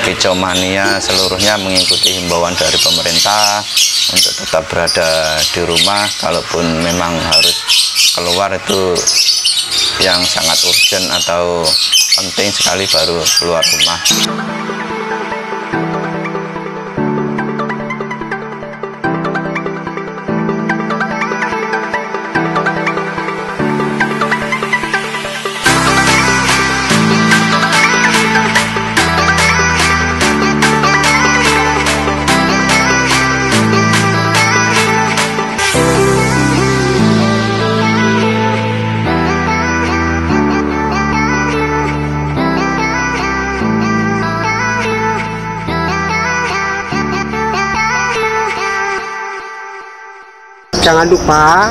Kicomania seluruhnya mengikuti himbauan dari pemerintah untuk tetap berada di rumah. Kalaupun memang harus keluar itu yang sangat urgent atau penting sekali baru keluar rumah. Jangan lupa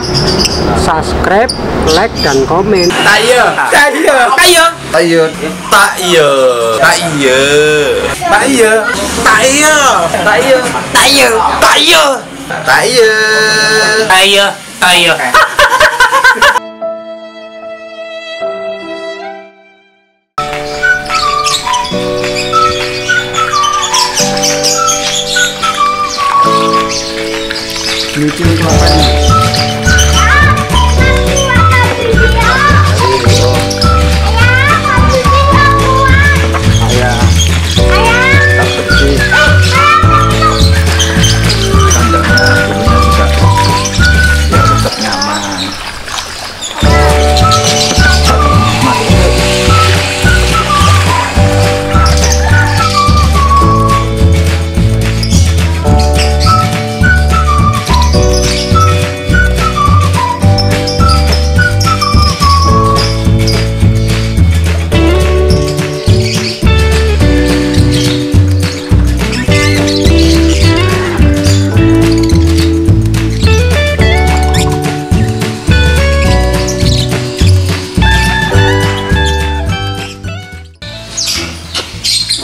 subscribe, like, dan komen. Tayo. Lucu itu apanya?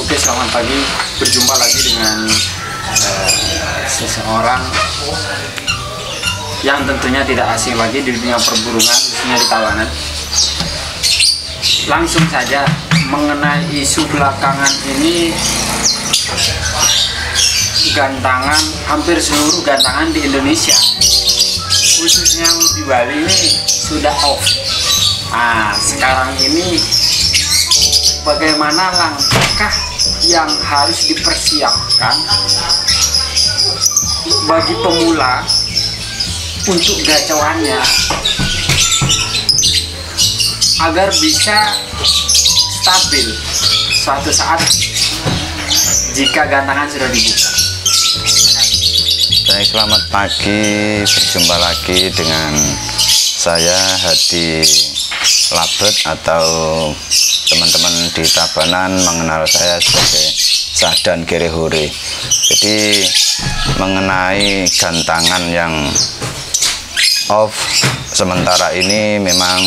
Oke, selamat pagi. Berjumpa lagi dengan seseorang yang tentunya tidak asing lagi di dunia perburungan, khususnya di Tabanan. Langsung saja mengenai isu belakangan ini, gantangan, hampir seluruh gantangan di Indonesia, khususnya di Bali ini sudah off. Nah, sekarang ini bagaimana langkah yang harus dipersiapkan bagi pemula untuk gacauannya agar bisa stabil suatu saat jika gantangan sudah dibuka. Baik, selamat pagi, berjumpa lagi dengan saya Hadi Labet, atau teman-teman di Tabanan mengenal saya sebagai Sadan Kirihuri. Jadi mengenai gantangan yang off sementara ini memang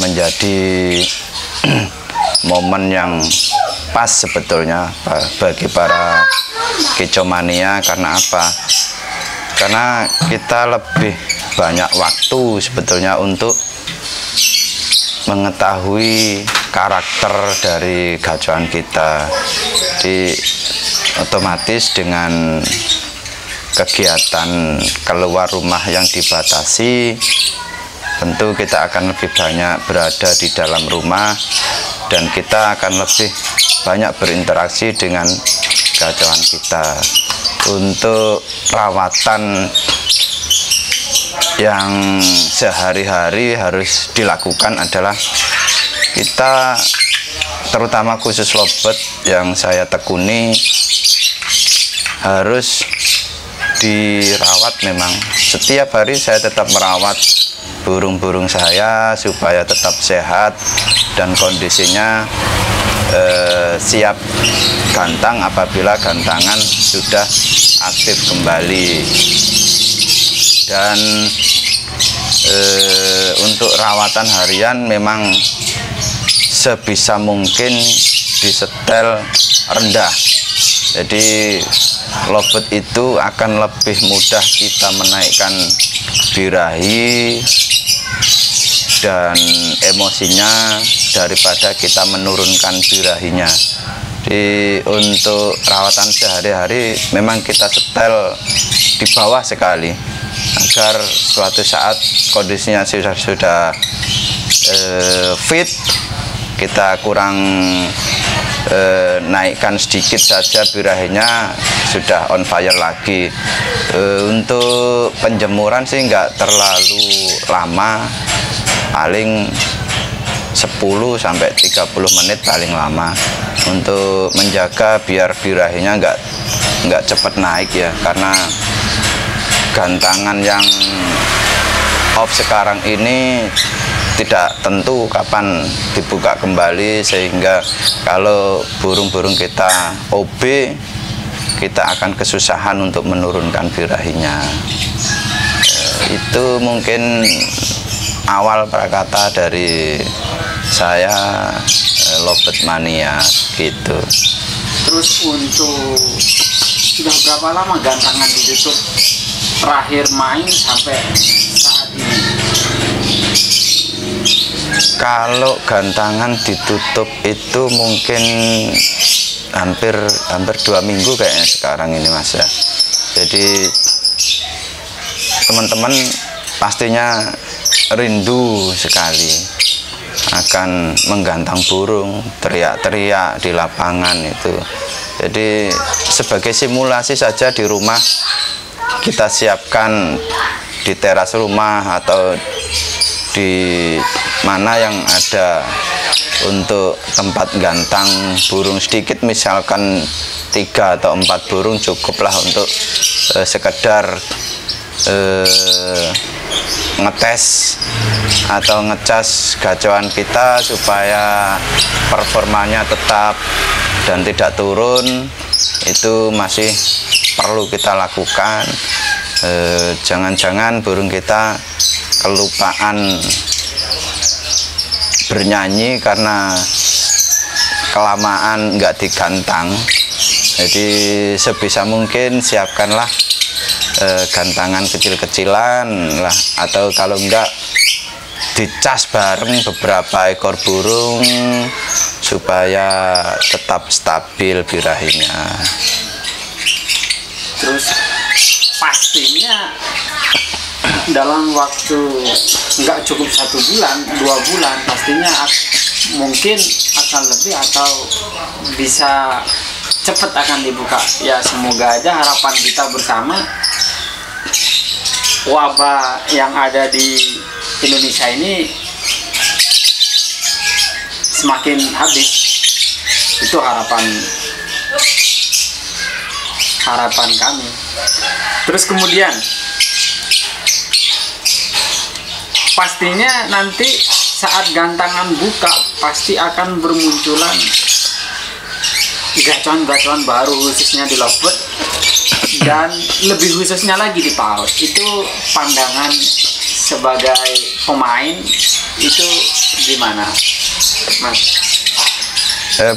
menjadi momen yang pas sebetulnya bagi para kicomania. Karena apa? Karena kita lebih banyak waktu sebetulnya untuk mengetahui karakter dari gacauan kita. Di otomatis dengan kegiatan keluar rumah yang dibatasi, tentu kita akan lebih banyak berada di dalam rumah dan kita akan lebih banyak berinteraksi dengan gacauan kita. Untuk perawatan yang sehari-hari harus dilakukan adalah kita terutama khusus lobet yang saya tekuni harus dirawat. Memang setiap hari saya tetap merawat burung-burung saya supaya tetap sehat dan kondisinya siap gantang apabila gantangan sudah aktif kembali. Dan untuk rawatan harian memang sebisa mungkin disetel rendah. Jadi lobet itu akan lebih mudah kita menaikkan birahi dan emosinya daripada kita menurunkan birahinya. Jadi untuk rawatan sehari-hari memang kita setel di bawah sekali agar suatu saat kondisinya sudah fit, kita kurang naikkan sedikit saja birahinya sudah on fire lagi. Untuk penjemuran sih nggak terlalu lama, paling 10 sampai 30 menit paling lama, untuk menjaga biar birahinya nggak cepat naik ya, karena gantangan yang off sekarang ini tidak tentu kapan dibuka kembali, sehingga kalau burung-burung kita OB kita akan kesusahan untuk menurunkan birahinya. Itu mungkin awal prakata dari saya, lobet mania gitu. Terus untuk sudah berapa lama gantangan ditutup terakhir main sampai saat ini? Kalau gantangan ditutup itu mungkin hampir 2 minggu kayaknya sekarang ini Mas ya. Jadi teman-teman pastinya rindu sekali akan menggantang burung, teriak-teriak di lapangan itu. Jadi sebagai simulasi saja di rumah kita siapkan di teras rumah atau di mana yang ada untuk tempat gantang burung sedikit, misalkan 3 atau 4 burung cukuplah untuk sekedar ngetes atau ngecas gacauan kita supaya performanya tetap dan tidak turun. Itu masih perlu kita lakukan. Jangan-jangan burung kita kelupaan bernyanyi karena kelamaan nggak digantang. Jadi sebisa mungkin siapkanlah gantangan kecil-kecilan lah, atau kalau enggak dicas bareng beberapa ekor burung supaya tetap stabil birahinya. Terus pastinya dalam waktu nggak cukup 1 bulan, 2 bulan, pastinya mungkin akan lebih atau bisa cepat akan dibuka. Ya semoga aja harapan kita bersama wabah yang ada di Indonesia ini semakin habis. Itu harapan kami. Terus kemudian pastinya nanti saat gantangan buka pasti akan bermunculan gacauan-gacauan baru, khususnya di lobet dan lebih khususnya lagi di paut. Itu pandangan sebagai pemain itu gimana, Mas?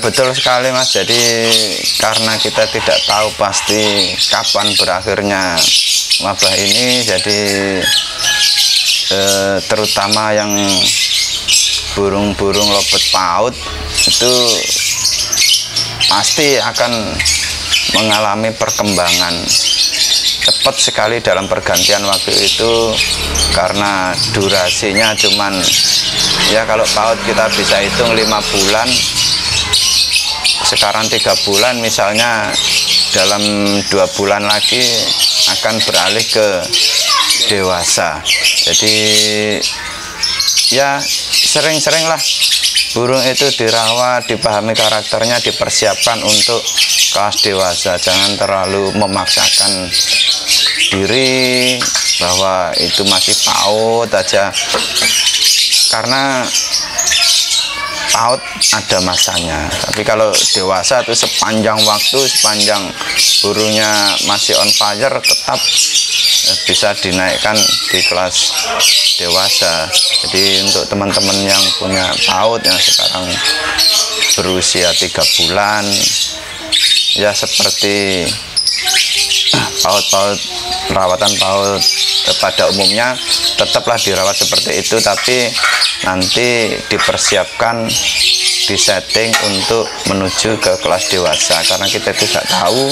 Betul sekali Mas. Jadi karena kita tidak tahu pasti kapan berakhirnya wabah ini, jadi terutama yang burung-burung lobet paut itu pasti akan mengalami perkembangan cepat sekali dalam pergantian waktu itu, karena durasinya cuman ya kalau paut kita bisa hitung 5 bulan, sekarang 3 bulan misalnya, dalam 2 bulan lagi akan beralih ke dewasa. Jadi ya sering-seringlah burung itu dirawat, dipahami karakternya, dipersiapkan untuk kelas dewasa. Jangan terlalu memaksakan diri bahwa itu masih PAUD aja, karena PAUD ada masanya. Tapi kalau dewasa itu sepanjang waktu, sepanjang burungnya masih on fire, tetap bisa dinaikkan di kelas dewasa. Jadi untuk teman-teman yang punya PAUD yang sekarang berusia 3 bulan, ya seperti PAUD perawatan PAUD pada umumnya, tetaplah dirawat seperti itu, tapi nanti dipersiapkan, disetting untuk menuju ke kelas dewasa, karena kita tidak tahu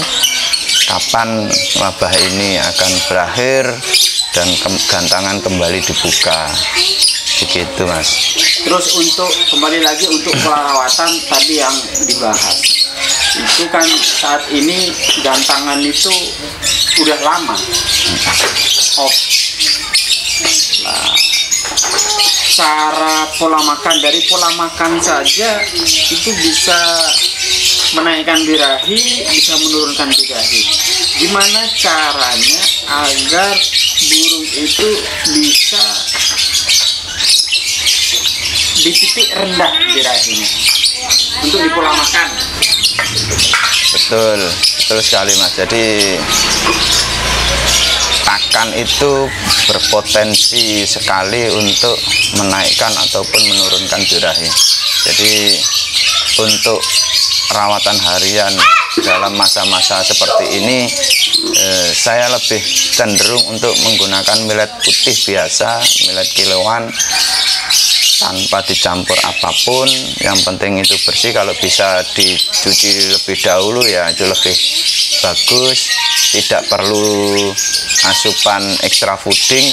kapan wabah ini akan berakhir dan gantangan kembali dibuka. Begitu, Mas. Terus untuk kembali lagi untuk perawatan tadi yang dibahas, itu kan saat ini gantangan itu udah lama off. Nah, cara pola makan, dari pola makan saja itu bisa menaikkan birahi, bisa menurunkan birahi. Gimana caranya agar burung itu bisa di titik rendah birahinya untuk di pola makan? Betul sekali, Mas. Jadi pakan itu berpotensi sekali untuk menaikkan ataupun menurunkan birahi. Jadi untuk perawatan harian dalam masa-masa seperti ini, saya lebih cenderung untuk menggunakan millet putih biasa, millet kiloan, tanpa dicampur apapun. Yang penting itu bersih. Kalau bisa dicuci lebih dahulu ya itu lebih bagus. Tidak perlu asupan extra fooding,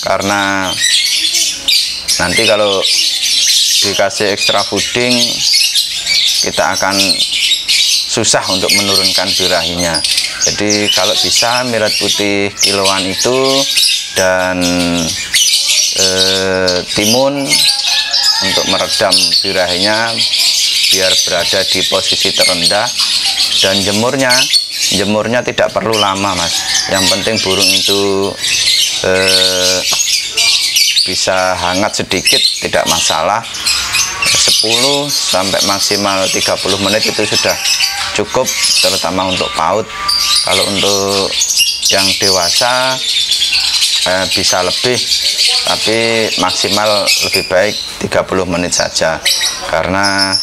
karena nanti kalau dikasih extra fooding kita akan susah untuk menurunkan birahinya. Jadi kalau bisa millet putih kiloan itu dan timun untuk meredam birahinya biar berada di posisi terendah. Dan jemurnya tidak perlu lama, Mas. Yang penting burung itu bisa hangat sedikit, tidak masalah. 10 sampai maksimal 30 menit itu sudah cukup, terutama untuk PAUD. Kalau untuk yang dewasa bisa lebih, tapi maksimal lebih baik 30 menit saja, karena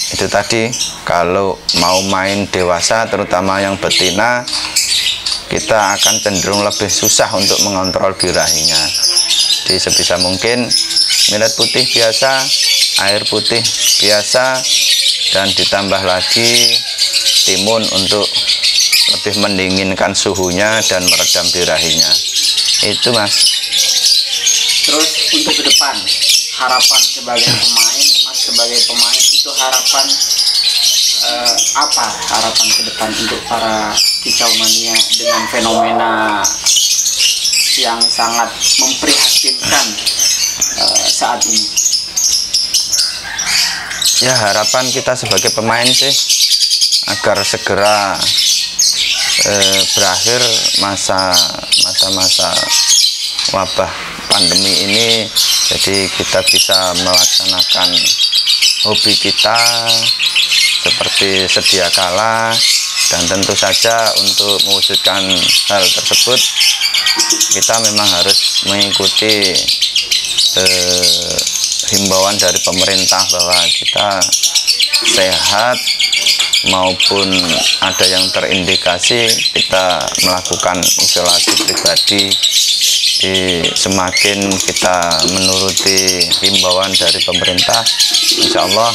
itu tadi, kalau mau main dewasa terutama yang betina, kita akan cenderung lebih susah untuk mengontrol birahinya. Jadi sebisa mungkin millet putih biasa, air putih biasa, dan ditambah lagi timun untuk lebih mendinginkan suhunya dan meredam birahinya. Itu, Mas. Terus untuk ke depan, harapan sebagai pemain, Mas sebagai pemain itu harapan apa harapan ke depan untuk para kicau mania dengan fenomena yang sangat memprihatinkan saat ini? Ya, harapan kita sebagai pemain sih agar segera berakhir masa-masa wabah pandemi ini, jadi kita bisa melaksanakan hobi kita seperti sedia kala. Dan tentu saja untuk mewujudkan hal tersebut kita memang harus mengikuti himbauan dari pemerintah bahwa kita sehat, maupun ada yang terindikasi kita melakukan isolasi pribadi. Semakin kita menuruti himbauan dari pemerintah, insya Allah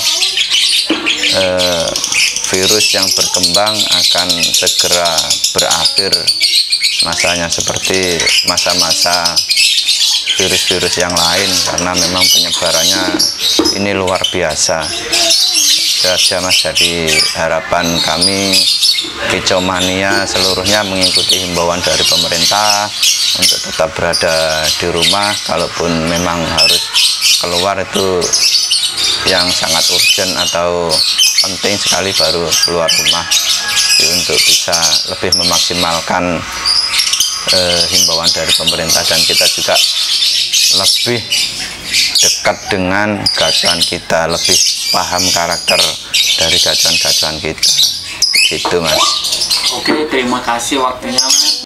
virus yang berkembang akan segera berakhir masanya, seperti masa-masa virus-virus yang lain, karena memang penyebarannya ini luar biasa. Saja, Mas. Jadi harapan kami kicau mania seluruhnya mengikuti himbauan dari pemerintah untuk tetap berada di rumah. Kalaupun memang harus keluar itu yang sangat urgent atau penting sekali baru keluar rumah. Jadi untuk bisa lebih memaksimalkan himbauan dari pemerintah, dan kita juga lebih dekat dengan gacuan kita, lebih paham karakter dari gacuan-gacuan kita, gitu Mas. Oke, terima kasih waktunya Mas.